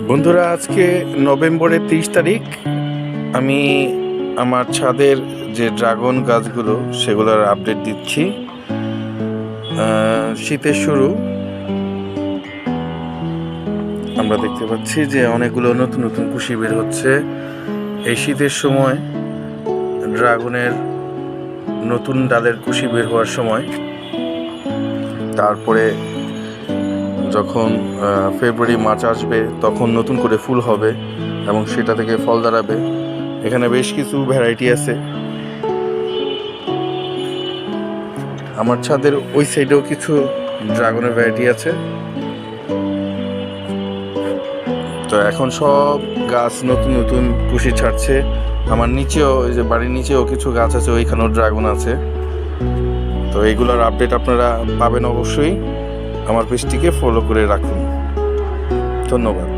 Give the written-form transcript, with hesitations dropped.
বন্ধুরা, আজকে নভেম্বরের 30 তারিখ। আমি আমার ছাদের যে ড্রাগন গাছগুলো সেগুলোর আপডেট দিচ্ছি। শীতের শুরু, আমরা দেখতে পাচ্ছি যে অনেকগুলো নতুন নতুন কুশি বের হচ্ছে। এই শীতের সময় ড্রাগনের নতুন ডালের কুশি বের হওয়ার সময়। তারপরে যখন ফেব্রুয়ারি মার্চ আসবে তখন নতুন করে ফুল হবে এবং সেটা থেকে ফল দাঁড়াবে। এখানে বেশ কিছু ভ্যারাইটি আছে। আমার ছাদের ওই সাইডেও কিছু ড্রাগনের ভ্যারাইটি আছে। তো এখন সব গাছ নতুন নতুন কুশি ছাড়ছে। আমার নিচেও, এই যে বাড়ির নিচেও কিছু গাছ আছে, ওইখানেও ড্রাগন আছে। তো এইগুলোর আপডেট আপনারা পাবেন অবশ্যই। আমার পেজটিকে ফলো করে রাখুন। ধন্যবাদ।